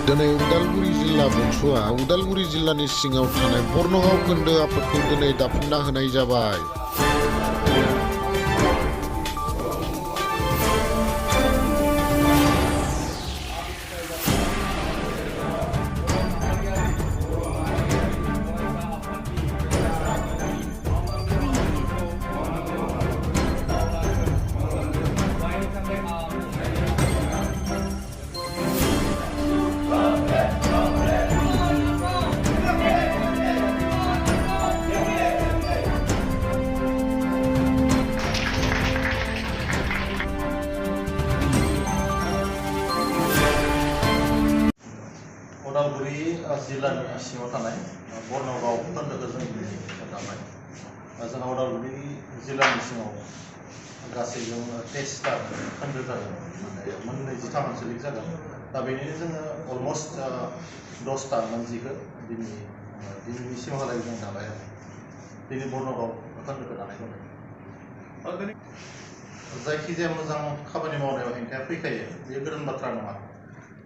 दिनै उदालगुरि जिल्ला बंस'आ उदालगुरि जिल्लानि सिङाव थानाय बर्नगाव खोन्दो आफादखौ दिनै दाफुंना होनाय जाबाय। उदालगुरि जिल्लानि सिङाव थानाय बर्नगाव खोन्दोखौ जों दाबाय। जोंहा उदालगुरि जिल्लानि सिङाव गासै जों 23टा खोन्दो जागोन, माने 23 आनसलिक जागोन। दा बेनिनो जोङो अलमस्ट 10टा मानसिखौ दिनैनि सिमहालागै जों दाबाय आरो दिनै बर्नगाव खोन्दोखौ दानाय जाबाय। जायखिजाया मोजां खामानि मावनायाव हेंथाया फैखायो, बेयो गोदान बाथ्रा नङा।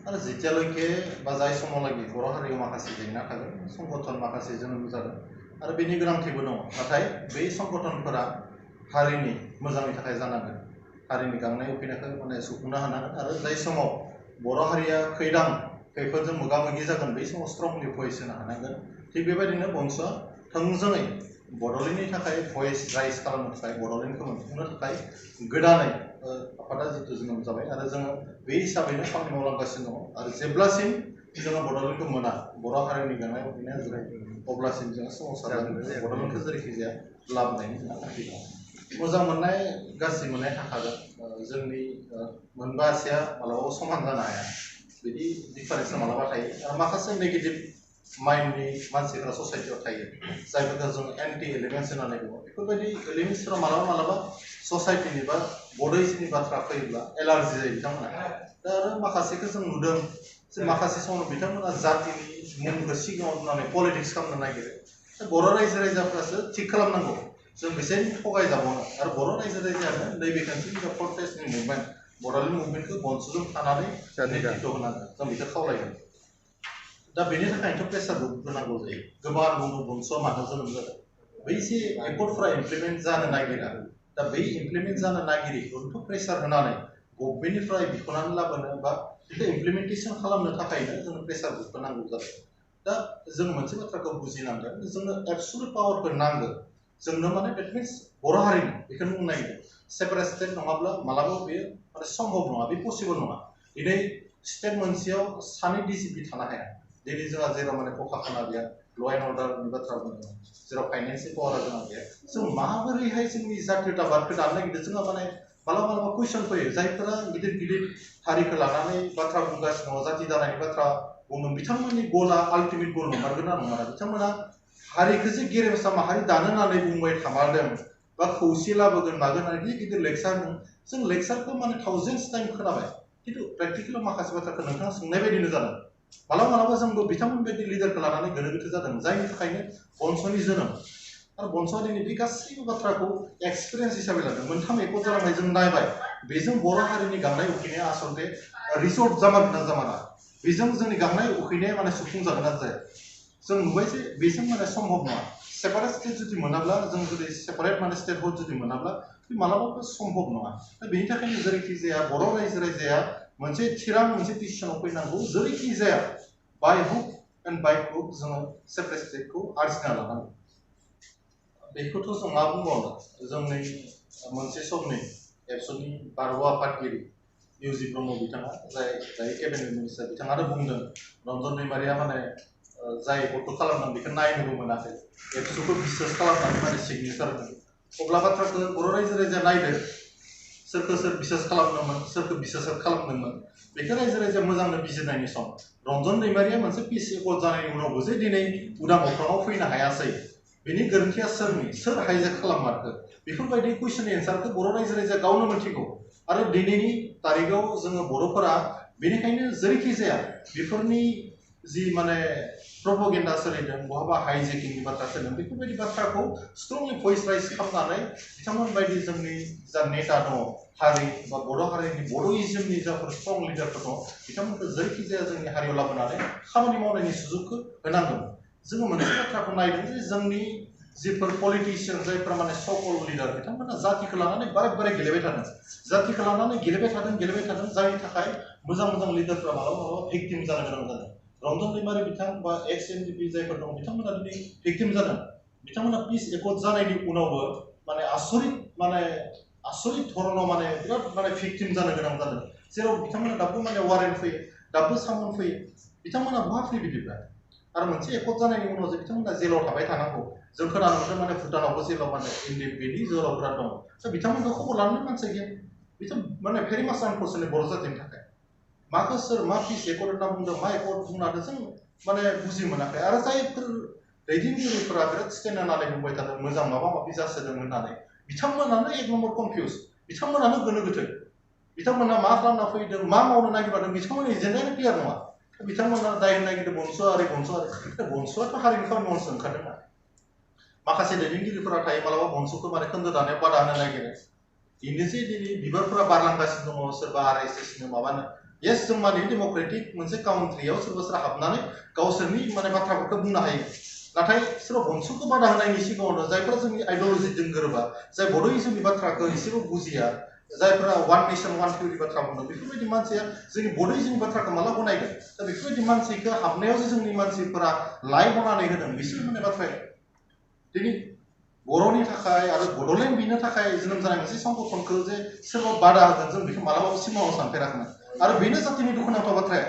आरो जेतियाলৈके बा जाय समावलागि बर' हारियाव माखासे जेंना थागोन, संगठन माखासे जोनोम जागोन आरो बेनि गोनांथिबो दङ, नाथाय बै संगठनफोरा हारिनि मोजांनि थाखाय जानांगोन, हारिनि गांनाय उखैनायखौ माने सुफुंनो हानांगोन। आरो जाय समाव बर' हारिया खैफोदजों मोगा मोगि जागोन, बै समाव स्ट्रंलि भइस होनो हानांगोन। थिग बेबायदिनो बंस'आ थोंजोङै बड'लेण्डनि थाखाय भइस राइज खालामनो थाखाय, बड'लेण्डखौ मोनफुंनो थाखाय गोदानै आफादा जितु जोनोम जाबाय आरो जोङो बे हिसाबैनो खामानि मावलांगासिनो दङ। आरो जेब्लासिम जोङो बड'लेण्डखौ मोना, बर' हारिनि गांनाय उखैनाया जोबा, अब्लासिम जोङो सोमावसारनानै बड'लेण्डखौ जेरैखिजाया लाबोनायनि जोंहा थांखि दङ। मोजां मोननाय गाज्रि मोननाय थाखागोन, जोंनि मोनबा आसिया मालाबाबो समान जानो हाया, बिदि डिफारेन्सआ मालाबा थायो। आरो माखासे नेगेटिभ माइन्डनि मानसिफोरा ससाइटियाव थायो, जायफोरखौ जों एन्टि एलिमेन्ट्स होननानै बुङो। बेफोरबायदि एलिमेन्ट्सफोरा मालाबा ससाइटिनि बा बड'इजनि बाथ्रा फैयोब्ला एलार्जि जायो बिथांमोना। दा आरो माखासेखौ जों नुदों जे माखासे समाव बिथांमोना जातिनि मुंखौ सिगाङाव दोननानै पलिटिक्स खालामनो नागिरो। दा बर' रायजो राजाफ्रासो थिग खालामनांगौ, जों बिसोर थगायजाबावनो। आरो बर' रायजो राजायानो नैबे खान्थिनि फर्टेसनि मुभमेन्ट, बड'लेण्ड मुभमेन्टखौ बंस'जों थानानै नेतृत्व होनांगोन, जों बेखौ खावलायगोन। दा बेनि थाखायनोथ' प्रेसारबो होनांगौ जायो। गोबां बुङो बंस'आ मानो जोनोम जादों, बै जे एकर्डफ्रा इमप्लिमेन्ट जानो नागिरा, दा बै इमप्लिमेन्ट जानो नागिरिखौथ' प्रेसार होनानै गभर्नमेन्टनिफ्राय बिख'नानै लाबोनो बा बेखौ इमप्लिमेन्टेसन खालामनो थाखायनो जोंनो प्रेसार ग्रुपखौ नांगौ जादों। दा जों मोनसे बाथ्राखौ बुजिनांगोन, जोंनो एबसुलुट पावारखौ नांगौ। जोंनो माने देट मिन्स बर' हारिनि बेखौनो बुंनो नागिरदों। सेपारेट स्टेट नङाब्ला मालाबाबो बेयो माने सम्भब नङा, बे पसिबल नङा। दिनै स्टेट मोनसेयाव सानै डिजिपि थानो हाया। दिनै जोंहा जेराव माने खखा खाना गैया, ल' एन्ड अर्डारनि बाथ्रा बुङो, जेराव फाइनेन्सियेल पावारा जोंहा गैया, जों माबोरैहाय जोंनि जातीयताबादखौ दानो नागिरदों। जोंहा माने मालाबा कुइसन फैयो, जायफोरा गिदिर गिदिर हारिखौ लानानै बाथ्रा बुंगासिनो दङ, जाति दानायनि बाथ्रा बुङो, बिथांमोननि गला आल्टिमेट गल नंमारगोन ना नङा? बिथांमोना हारिखौ जे गेरेमसा माहारि दानो होननानै बुंबाय थामारदों बा खौसे लाबोगोन मागोन होननानै गिदिर लेक्सार होदों। जों लेक्सारखौ माने थाउजेन्डस टाइम खोनाबाय, खिन्थु प्रेक्टिकेलाव माखासे बाथ्राखौ नोंथाङा सोंनाय बायदिनो जादों। मालाबा जोंबो बिथांमोन बायदि लिडारखौ लानानै गोनो गोथो जादों, जायनि थाखायनो बंस'नि जोनोम। आरो बंस'आ दिनै बे गासैबो बाथ्राखौ एक्सपिरियेन्स हिसाबै लादों। मोनथाम एकर्ड जालांनाय जों नायबाय, बेजों बर' हारिनि गांनाय उखैनाया आसलते रिसर्ट जामारगोन ना जामारा, बेजों जोंनि गांनाय उखैनाया माने सुफुंजागोन ना जाया। जों नुबाय जे बेजों माने सम्भब नङा। सेपारेट स्टेट जुदि मोनाब्ला, जों जुदि सेपारेट माने स्टेटहुड जुदि मोनाब्ला, बे मालाबाबो सम्भब नङा। दा बेनि थाखायनो जेरैखि जाया बर' रायजो राजाया मोनसे डिसिसनाव फैनांगौ, जेरैखि जाया by hook and by crook जोङो सेपारेट स्टेटखौ आरजिना लानांगौ। बेखौथ' जों मा बुंबावनो, जोंनि मोनसे समनि एबसुनि बारग' आफादगिरि इउजि ब्रह्म बिथाङा, जाय केबिनेट मिनिस्टार, बिथाङानो बुंदों रन्जन दैमारिया माने जाय भटखौ खालामदों बेखौ नायनोबो मोनाखै, एबसुखौ बिसास खालामनानै माने सिगनेसार होदों। अब्ला बाथ्राखौ बर' रायजो राजाया नायदो, सोरखौ सोर बिसास खालामदोंमोन, सोरखौ बिसास खालामदोंमोन, बेखौ रायजो राजाया मोजांनो बिजिरनायनि सम। रन्जन दैमारिया मोनसे पिस एकर्ड जानायनि उनावबो जे दिनै उदां अख्राङाव फैनो हायासै, बेनि गोरोन्थिया सोरनि, सोर हाइजेक खालाममारखो, बेफोरबायदि कुइसननि एन्सारखौ बर' रायजो राजाया गावनो मिथिगौ। आरो दिनैनि तारिखाव जोङो बर'फोरा बेनिखायनो जेरैखि जाया बेफोरनि जि माने प्रपगेन्डा सोलिदों बहाबा हाइजेकिंनि बाथ्रा सोलिदों बेफोरबायदि बाथ्राखौ स्ट्रंलि भइस राइज खालामनानै बिथांमोन बायदि जोंनि जा नेता दङ हारि बा बर' हारिनि बर'इजमनि जाफोर स्ट्रं लिडारफोर दङ बिथांमोनखौ जेरैखिजाया जोंनि हारियाव लाबोनानै खामानि मावनायनि सुजुगखौ होनांगोन जोङो मोनसे बाथ्राखौ नायदों जे जोंनि जिफोर पलिटिशियान जायफोरा माने सकल लिडार बिथांमोना जातिखौ लानानै बारे बारे गेलेबाय थादों जातिखौ लानानै गेलेबाय थादों जायनि थाखाय मोजां मोजां लिडारफ्रा मालाबा मालाबा भिक्टिम जानो गोनां जादों रन्जन दैमारि बिथां बा एक्स एनडिपि जायफोर दं बिथांमोना दिनै भिक्टिम जादों बिथांमोना पिस एकर्ड जानायनि उनावबो माने आसरित धरनाव माने बिराद माने भिक्टिम जानो गोनां जादों जेराव बिथांमोना दाबो माने वारेन्ट फैयो दाबो सामन फैयो बिथांमोना बहा फैयो बिदिब्ला आरो मोनसे एकर्ड जानायनि उनाव जे बिथांमोना जेलाव थाबाय थानांगौ जों खोनानो मोनदों माने भुटानावबो जेलाव माने एनडिपिनि जोहोलावफोरा दं दा बिथांमोनखौ खबर लानो मानसि गैया बिथां माने भेरि मास आनफर्चुनेट बर' जातिनि थाखाय माखौ सोर मा पिस एकर्ड होनना बुंदों मा एकर्ड बुंनानै जों माने बुजि मोनाखै आरो जायफोर दैदेनगिरिफोरा बिराद स्टेन्ड होनानै बुंबाय थादों मोजां माबा माबि जासोदों होननानै बिथांमोनानो एक नम्बर कनफिउज बिथांमोनानो गोनो गोथो बिथांमोना मा खालामना फैदों मा मावनो नागिरदों बिथांमोननि एजेन्डायानो क्लियार नङा बिथांमोना दाय होनो नागिरदों बनसुआथ' हारिनि खामानि मावनोसो ओंखारदोंना माखासे दैदेनगिरिफोरा थायो मालाबा बनसुखौ माने खोन्दो दानायाव बादा होनो नागिरो बेनोसै दिनै बिबारफोरा बारलांगासिनो दङ सोरबा RSSनो माबानो येस जों माने डेम'क्रेटिक मोनसे काउन्ट्रियाव सोरबा हाबनानै गावसोरनि माने बाथ्राफोरखौ बुंनो हायो नाथाय सोरबा बनसुखौ बादा होनायनि सिगाङावनो जायफोरा जोंनि आइडिअलजिजों गोरोबा जाय बड'इजमनि बाथ्राखौ एसेबो बुजिया जायफोरा वान नेसन वान थिउरि बाथ्रा बुंदों बेफोरबायदि मानसिया जोंनि बड'इजमनि बाथ्राखौ माला गनायगोन दा बेफोरबायदि मानसिखौ हाबनायाव जे जोंनि मानसिफोरा लाइ बनानै होदों बिसोर माने बाथ्राया दिनै बर'नि थाखाय आरो बड'लेण्ड बिनो थाखाय जोनोम जानाय मोनसे संगठनखौ जे सोरबा बादा होगोन जों बेखौ मालाबाबो सिमाङाव सानफेराखैमोन आरो बेनो जातिनि दुखुनांथाव बाथ्राया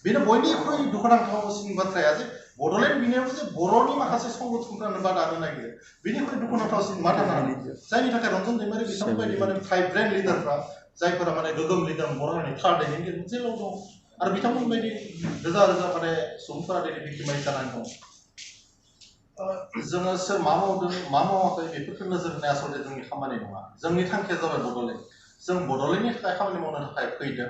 बेनो बयनिख्रुइ दुखुनांथावसिन बाथ्राया जे बड'लेण्ड बिनायाव जे बर'नि माखासे संगठनफ्रानो बादा होनो नागिरो बेनिख्रुइ दुखुनांथावसिन मा थानानै जायनि थाखाय रन्जन दैमारि बिथांबायदि माने भाइब्रेन्ट लिडारफ्रा जायफोरा माने गोगोम लिडार बर' हारिनि थार्ड दैदेनगिरि जेराव दं आरो बिथांमोन बायदि रोजा रोजा माने सुबुंफोरा दिनै भिक्टिमाइज जानानै दं जोङो सोर मा मावदों मा मावाखै बेफोरखौ नोजोर होनाया आसलथे जोंनि खामानि नङा जोंनि थांखिया जाबाय बड'लेण्ड जों बड'लेण्डनि थाखाय खामानि मावनो थाखाय फैदों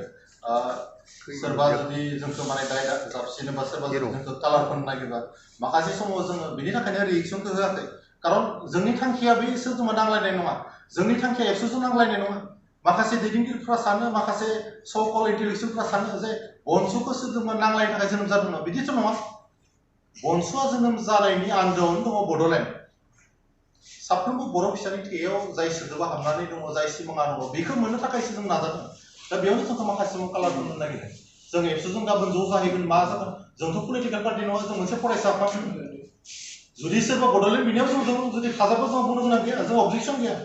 सोरबा जुदि जोंखौ माने दाय जाबसिनोबा सोरबा जोंखौ कालार फोनो नागिरबा माखासे समाव जोङो बेनि थाखायनो रिएक्सनखौ होआखै खारन जोंनि थांखिया बे सोरजोंबा नांलायनाय नङा जोंनि थांखिया एबसुजों नांलायनाय नङा माखासे दैदेनगिरिफ्रा सानो माखासे सकल इन्टेलेक्सुवेलफ्रा सानो जे बनसुखौ सोरजोंबा नांलायनो थाखाय जोनोम जादोंमोन बिदिथ' नङा बनसुआ जोनोम जानायनि आन्दोआवनो दङ बड'लेण्ड साफ्रोमबो बर' फिसानि थैयाव जाय सोदोबा हाबनानै दङ जाय सिमाङा दङ बेखौ मोननो थाखायसो जों नाजादों दा बेयावनो जोंखौ माखासे समाव कालार होनो नागिरो जों एबसुजों गाबोन ज' जाहैगोन मा जागोन जोंथ' पलिटिकेल पार्टि नङा जों मोनसे फरायसा आफाद जुदि सोरबा बड'लेण्ड बिनायाव जों जुदि थाजाबो जों बुंनो गोनां गैया जों अबजेक्सन गैया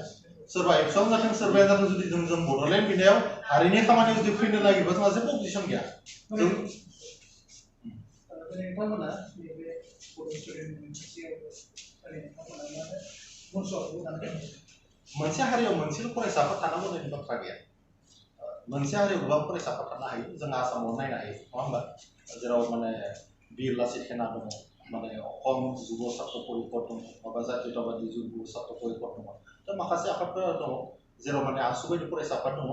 सोरबा एबसुआव जाथों सोरबाया जाथों जुदि जों बड'लेण्ड बिनायाव हारिनि खामानियाव जुदि फैनो नागिरबा जोंहा जेबो अबजेक्सन गैया जों नोंथांमोना नैबे बर' स्टुडेन्ट मोनसे हारियाव मोनसेल' फरायसाफोर थानांगौ होननायनि बाथ्रा गैया मोनसे हारियाव गोबां फरायसाफोर थानो हायो जों आसामाव नायनो हायो नङा होमबा जेराव माने बिर लाचित सेना दङ माने अखम जुब सात्र परिषद दङ माबा जातीयताबादि जुब सात्र परिषद दङ दा माखासे आफादफोर दङ जेराव माने आसु बायदि फरायसा आफाद दङ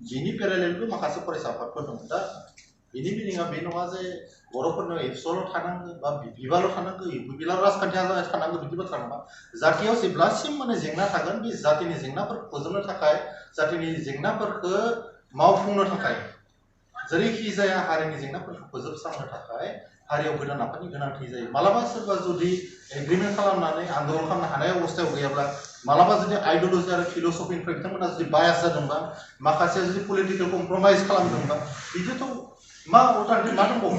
बिनि पेरेलेलबो माखासे फरायसा आफादफोर दङ दा बिनि मिनिङा बे नङा जे बर'फोरनाव एबसुआल' थानांगौ बा बिबाल' थानांगौ बिबाल राजखान्थिया थानांगौ बिदि बाथ्रा नङा जातियाव जेब्लासिम माने जेंना थागोन बे जातिनि जेंनाफोरखौ फोजोबनो थाखाय जातिनि जेंनाफोरखौ मावफुंनो थाखाय जेरैखि जाया हारिनि जेंनाफोरखौ फोजोबस्रांनो थाखाय हारियाव गोदान आफादनि गोनांथि जायो मालाबा सोरबा जुदि एग्रिमेन्ट खालामनानै आन्दलन खालामनो हानाय अबस्थायाव गैयाब्ला मालाबा जुदि आइडिअलजि आरो फिल'सफिनिफ्राय बिथांमोना जुदि बायास जादोंबा माखासे जुदि पलिटिकेल कमप्रमाइज खालामदोंबा बिदिथ' मा अल्टारनेटिभ मा दंबावो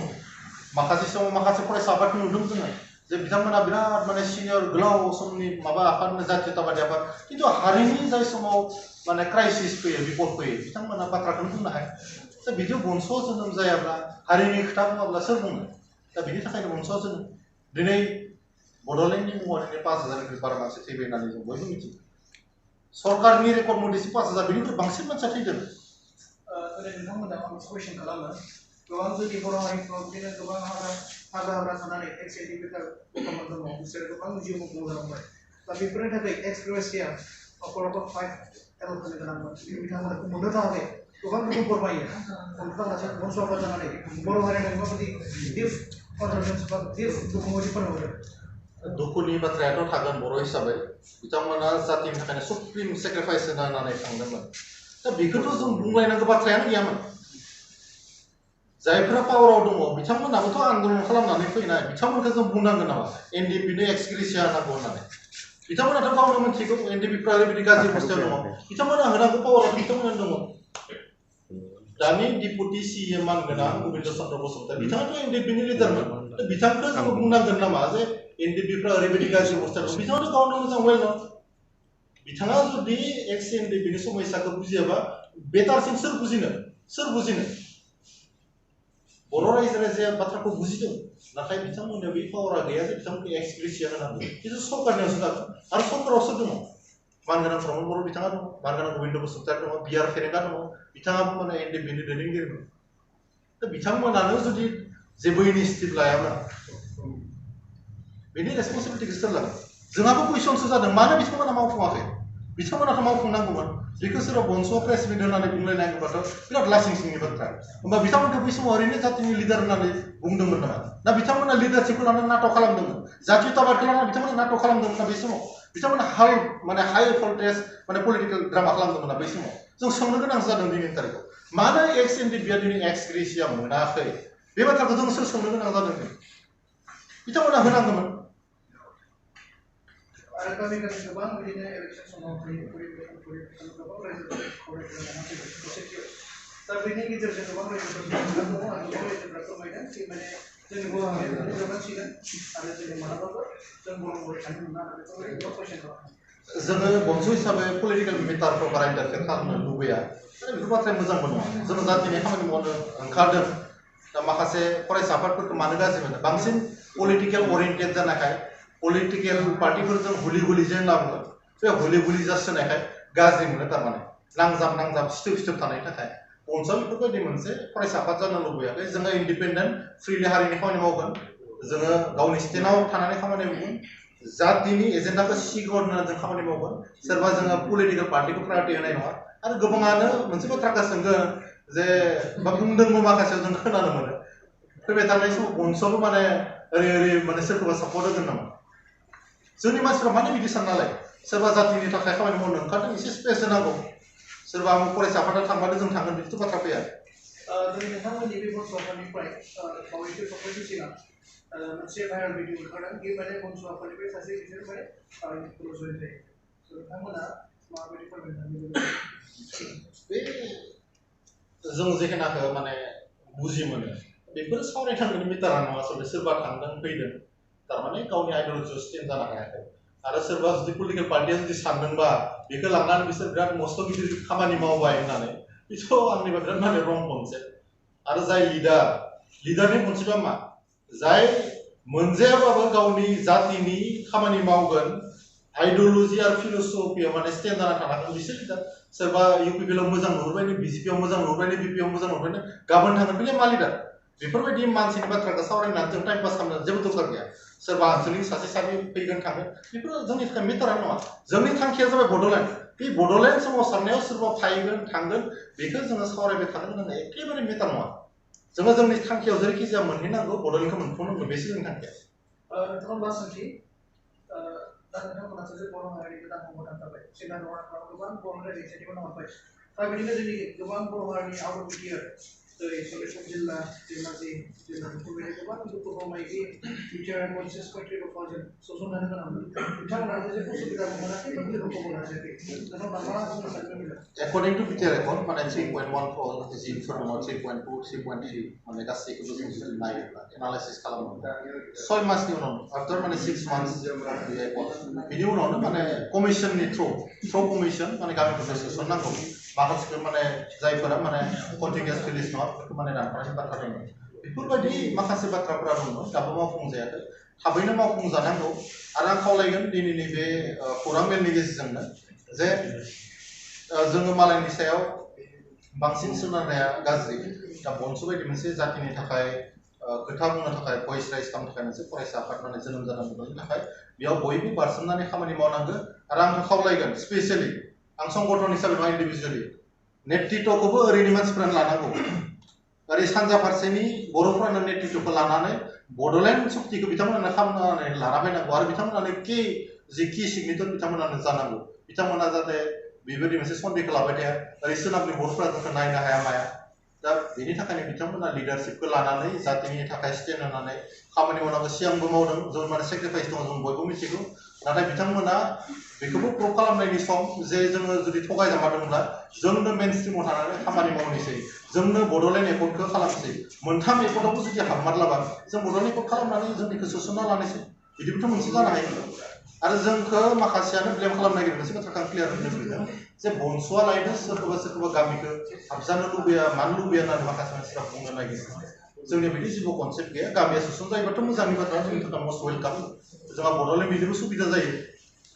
माखासे समाव माखासे फरायसा आफादखौ नुदों जोङो जे बिथांमोना बिराद माने सिनियर गोलाव समनि माबा आफाद जातीयताबादि आफाद खिन्थु हारिनि जाय समाव माने क्राइसिस फैयो बिपद फैयो बिथांमोना बाथ्राखौनो बुंनो हाया दा बिदि बनसुआ जोनोम जायाब्ला हारिनि खोथा बुङाब्ला सोर बुङो दा बिनि थाखायनो बनसुआ जोनोम दिनै बड'लेण्डनि मुङाव दिनै 5,000निख्रुइ बारा मानसि थैबाय होननानै जों बयबो मिथियो सरकारनि रेकर्ड मथेसो 5,000 बिनिख्रुइ बांसिन मानसिया थैदों नोंथांमोना आं कुइसन खालामो गोबां जुदि बर' हारिफ्राव बिदिनो गोबां हाग्रा थानानै एक्स एडिकेटर गथ'फोर दङ बिसोर गोबां जिउ मुंख्लं जालांबाय दा बेफोरनि थाखाय एक्स ग्रेसिया अकलखौ फाइट हेल्प होनो गोनांमोन बिथांमोनखौ मोननो थाखाय गोबां दुखु फोरमायो बिथांमोना बनसुआफोर जानानै बर' हारिनि माबायदि गिफ्ट दुखुनि बाथ्रायाथ' थागोन बर' हिसाबै बिथांमोना जातिनि थाखायनो सुप्रिम सेक्रिफाइस होनानै थांदोंमोन दा बेखौथ' जों बुंलायनांगौ बाथ्रायानो गैयामोन जायफोरा पावाराव दङ बिथांमोनाबोथ' आन्दलन खालामनानै फैनाय बिथांमोनखौ जों बुंनांगोन नामा एनडिपिनो एक्सग्रेसिया होनांगौ होननानै बिथांमोनाथ' गावनो मिथिगौ एनडिपिफ्रा ओरैबायदि गाज्रि अबस्थायाव दङ बिथांमोना होनांगौ पावाराव बिथांमोना दङ दानि डिपुटि सिएम मानगोनां गोबिन्द चन्द्र बसुमतारी बिथाङाथ' एनडिपिनि लिडारमोन बिथांखौ जोङो बुंनांगोन नामा जे एनडिपिफ्रा ओरैबायदि गाज्रि अबस्थायाव दं बिथाङाथ' गावनो मोजां वेल नं बिथाङा जुदि एक्स एनडिपिनि समस्याखौ बुजियाबा बेटारसिन सोर बुजिनो बर' रायजो राजाया बाथ्राखौ बुजिदों नाथाय बिथांमोननियाव बे पावारा गैया जे बिथांमोनखौ एक्सग्रेसिया होनांगौ खिन्थु सरकारनियावसो जागोन आरो सरकाराव सोर दङ मानगोनां प्रमद बर' बिथाङा दङ मानगोनां गोबिन्द बसुमतारी दङ बिआर फेरेंगा दङ बिथाङाबो माने एनडिपिनि दैदेनगिरिमोन दा बिथांमोनानो जुदि जेबो इनिसिएटिभ लायामोन बेनि रेसपन्सिबिलिटिखौ सोर लागोन जोंहाबो कुइसनसो जादों मानो बिथांमोना मावफुङाखै बिथांमोनाथ' मावफुंनांगौमोन बेखौ सोरबा बन्स'आव प्रेस मिट होनानै बुंलायनांगौबाथ' बिराद लासिं सिंनि बाथ्रा होमबा बिथांमोनखौ बै समाव ओरैनो जातिनि लिडार होननानै बुंदोंमोन नामा ना बिथांमोना लिडारशिपखौ लानानै नाटक खालामदोंमोन जातीयताबादखौ लानानै बिथांमोना नाटक खालामदोंमोन ना बै समाव बिथांमोना हाइ भल्टेज माने पलिटिकेल ड्रामा खालामदोंमोन ना बै समाव जों सोंनो गोनां जादों दिनैनि तारिखआव मानो एक्स एनडिपिआ दिनै एक्सग्रेसिया मोनाखै बे बाथ्राखौ जों सोर सोंनो गोनां जादों बिथांमोना होनांगौमोन आरो गामि गोबां बिदिनो इलेक्सन समाव गोबां रायजोफोर दा बेनि गेजेरजों गोबां रायजोफोर दङ आरो गोबां रायजोफोरा फोरमायदों कि माने जोंनि बर' हारियानो जौगासिगोन आरो जोङो मालाबाबो जों बर' हारि थानो मोना आरो बेफोरबायदि गोबां कुइसन खालामो जोङो बंस' हिसाबै पलिटिकेल मेटारफ्राव बारा इन्टारफेयर खालामनो लुबैया बेफोर बाथ्राया मोजांबो नङा जोङो जातिनि खामानि मावनो ओंखारदों दा माखासे फरायसा आफादफोरखौ मानो गाज्रि मोनो बांसिन पलिटिकेल अरियेन्टेड जानायखाय पलिटिकेल पार्टिफोरजों हुलि हुलि जे होनना बुङो बे हुलि हुलि जासोनायखाय गाज्रि मोनो थारमाने नांजाब सिथोब थानायनि थाखाय बंस'आ बेफोरबायदि मोनसे फरायसा आफाद जानो लुबैयाखै जोङो इन्डिपेन्डेन्ट फ्रिलि हारिनि खामानि मावगोन जोङो गावनि स्टेन्डआव थानानै खामानि मावगोन जातिनि एजेन्डाखौ सिगाङाव होनानै जों खामानि मावगोन सोरबा जोङो पलिटिकेल पार्टिखौ प्रायरिटि होनाय नङा आरो गोबाङानो मोनसे बाथ्राखौ सोंगोन जे बा बुंदोंबो माखासेयाव जों खोनानो मोनो फैबाय थानाय समाव बंस'आबो माने ओरै माने सोरखौबा सापर्ट होगोन नामा जोंनि मानसिफ्रा मानो बिदि साननालाय सोरबा जातिनि थाखाय खामानि मावनो ओंखारदों एसे स्पेस होनांगौ सोरबा आं फरायसा आफादा थांबानो जों थांगोन बिदिथ' बाथ्रा फैया जोंनि नोंथांमोननि बे बंस' आफादनिफ्राय बावैसो सप्तासे सिगां मोनसे भाइरेल भिडिअ ओंखारदों बे माने बंस' आफादनिफ्राय सासे बिसोर माने जयन जायो नोंथांमोना माबायदि फोरमायनो बे जों जेखिनाखौ माने बुजि मोनो बेफोरो सावरायनांगोन मेटारा नङा आसलते सोरबा थांदों फैदों थारमाने गावनि आइडियलजियाव स्टेन्ड जानो हायाखै आरो सोरबा जुदि पलिटिकेल पार्टिया जुदि सानदोंबा बेखौ लांनानै बिसोर बिराद मस्थ' गिदिर खामानि मावबाय होननानै बेथ' आंनिबा बिराद माने रं कनसेप्ट आरो जाय लिडारनि कनसेप्टआ मा जाय मोनजायाबाबो गावनि जातिनि खामानि मावगोन आइडियलजि आरो फिलसफियाव माने स्टेन्ड जाना थानांगोन बिसोर लिडार सोरबा इउपिपिएलआव मोजां नुहुरबायनो बिजेपिआव मोजां नुहुरबायनो बिपिआव मोजां नुहुरबायनो गाबोन थांगोन बेलाय मा लिडार बेफोरबायदि मानसिनि बाथ्राखौ सावरायनानै जों टाइम पास खालामनो जेबो दरकार गैया सोरबा आनसलिक सासे सानै फैगोन थागोन बेफोरो जोंनि थाखाय मेटारानो नङा जोंनि थांखिया जाबाय बड'लेण्ड बे बड'लेण्ड सोमावसारनायाव सोरबा फैगोन थांगोन बेखौ जोङो सावरायबाय थानो गोनां एखेबारे मेटार नङा जोङो जोंनि थांखियाव जेरैखि जाया मोनहैनांगौ बड'लेण्डखौ मोनफुंनांगौ बेसो जोंनि थांखिया नोंथांमोना सोंथि दा नोंथांमोना सासे बर' हारिनि गोदान महर थाबाय सिगां गोबां बर' हारिनि दिन्थिनो मोनबाय दा बिदिनो जोंनि गोबां बर' हारिनि आउट अफ बिटिआर जेरै सलेसर जिल्ला धेमाजि जिल्ला बेफोरबायदि गोबां दुखु फोरमायदि बिटिआर मोनसे स्पेक्ट्रेट अफ जों सोसननो गोनांमोन बिथांमोना जेबो उसुबिदा मोनाखै बा जेबो खबर मोनाखै नोंथांमोना मा बुंनो सानदों According to BTR record, माने 3.14 जिबफोर दङ 3.2, 3.3 माने गासैखौबो जों जुदि नायोब्ला एनालाइसिस खालामोब्ला 6 मासनि उनाव आफ्टर माने 6 मान्थस बिनि उनावनो माने कमिसननि थ्रु कमिसन माने गामिफोरखौ सोसननांगौ माखासेखौ माने जायफोरा माने कन्टिनिउस रिलिज नङा बेफोरखौ माने दानफानायनि बाथ्रा दङ बेफोरबायदि माखासे बाथ्राफोरा दङ दाबो मावफुंजायाखै थाबैनो मावफुंजानांगौ आरो आं खावलायगोन दिनैनि बे खौरां मेलनि गेजेरजोंनो जे जोङो मालायनि सायाव बांसिन सोनारनाया गाज्रि दा बंस' बायदि मोनसे जातिनि थाखाय खोथा बुंनो थाखाय भइस राइज खालामनो थाखाय मोनसे फरायसा आफाद माने जोनोम जानांगौ बेनि थाखाय बेयाव बयबो बारसोमनानै खामानि मावनांगौ आरो आंखौ खावलायगोन स्पेसियेलि आं संगठन हिसाबै नङा इन्डिभिजुवेलि नेतृत्वखौबो ओरैनो मानसिफ्रानो लानांगौ ओरै सानजा फारसेनि बर'फोरानो नेतृत्वखौ लानानै बड'लेण्ड सुक्तिखौ बिथांमोनानो खालामनानै लाना फैनांगौ आरो बिथांमोनानो कि सिगनेचर बिथांमोनानो जानांगौ बिथांमोना जाहाथे बेबायदि मोनसे सन्देहखौ लाबाय थाया ओरै सोनाबनि बर'फोरा जोंखौ नायनो हाया माया दा बेनि थाखायनो बिथांमोना लिडारशिपखौ लानानै जातिनि थाखाय स्टेन्ड होनानै खामानि मावनांगौ सिगांबो मावदों जों माने सेक्रिफाइस दङ जों बयबो मिथिगौ नाथाय बिथांमोना बेखौबो प्रुभ खालामनायनि सम जे जोङो जुदि थगायजामादोंब्ला जोंनो मेन स्ट्रिमाव थानानै खामानि मावनोसै जोंनो बड'लेण्ड एकर्डखौ खालामनोसै मोनथाम एकर्डआवबो जुदि हाबमारलाबा जों बड'लेण्ड एकर्ड खालामनानै जोंनिखौ सोसनना लानोसै बिदिबोथ' मोनसे जानो हायो आरो जोंखौ माखासेयानो ब्लेम खालामनो नागिरो मोनसे बाथ्राखौ आं क्लियार होनो लुबैदों जे बनसुआ लायनो सोरखौबा गामिखौ हाबजानो लुबैया मानो लुबैया होननानै माखासे मानसिफ्रा बुंनो नागिरो जोंनि बिदि जेबो कनसेप्ट गैया गामिया सोसन जायोबाथ' मोजांनि बाथ्रा जोंनि थाखाय मस्ट वेलकाम जोंहा बड'लेण्ड बिदिबो सुबिदा जायो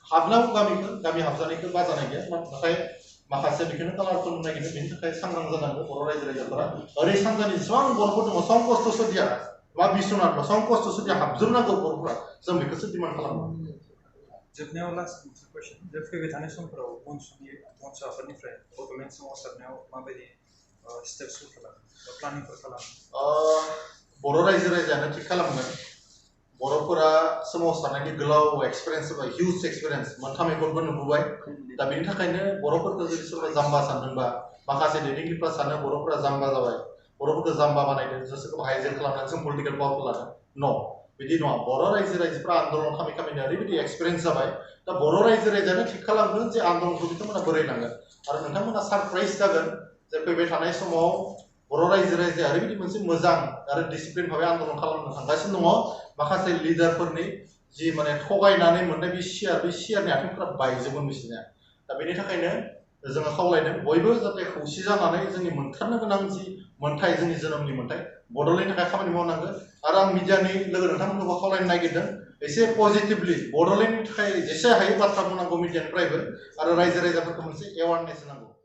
हाबनांगौ गामिखौ हाबजानायखौ बाजानाय गैया नाथाय माखासे बेखौनो कालार खालामनो नागिरो बेनि थाखाय सांग्रां जानांगौ बर' रायजो राजाफोरा ओरै सानजानि जेसेबां बर'फोर दङ संकष्ट सदिया बा बिश्वनाथ संकष्ट सदिया हाबजोबनांगौ बर'फोरा जों बेखौसो डिमान्ड खालामो जोबनायाव लास्ट कुइसन जे फैबाय थानाय समफोराव बनसुआफोरनिफ्राय बड'लेण्ड सोमावसारनायाव माबायदि स्टेप्सफोर खालामो प्लानिंफोर खालामो बर' रायजो राजायानो थिग खालामगोन बर'फोरा सोमावसारनायनि गोलाव एक्सपिरियेन्स होबाय हिउज एक्सपिरियेन्स मोनथाम एकर्डबो नुबोबाय दा बेनि थाखायनो बर'फोरखौ जुदि सोरबा जाम्बा सानदोंबा माखासे दैदेनगिरिफ्रा सानो बर'फोरा जाम्बा जाबाय बर'फोरखौ जाम्बा बानायदों सोरखौबा हाइजेक खालामनानै जों पलिटिकेल पावारखौ लादों न' बिदि नङा बर' रायजो राजाफ्रा आन्दलन खालामै ओरैबायदि एक्सपिरियेन्स जाबाय दा बर' रायजो राजायानो थिग खालामगोन जे आन्दलनखौ बिथांमोना बोरायलांगोन आरो नोंथांमोना सारप्राइज जागोन जे फैबाय थानाय समाव बर' रायजो राजाया ओरैबायदि मोनसे मोजां आरो डिसिप्लिन भाबै आन्दलन खालामनो थांगासिनो दङ माखासे लिडारफोरनि जि माने थगायनानै मोननाय बे सियारनि आथिंफोरा बायजोबगोन बिसोरनिया दा बेनि थाखायनो जोङो खावलायदों बयबो जाहाथे खौसे जानानै जोंनि मोनथारनो गोनां जि मोन्थाय जोंनि जोनोमनि मोन्थाय बड'लेण्डनि थाखाय खामानि मावनांगोन आरो आं मिडियानि लोगो नोंथांमोनखौबो खावलायनो नागिरदों एसे पजिटिभलि बड'लेण्डनि थाखाय जेसे हायो बाथ्रा बुंनांगौ मिडियानिफ्रायबो आरो रायजो राजाफोरखौ मोनसे एवारनेस होनांगौ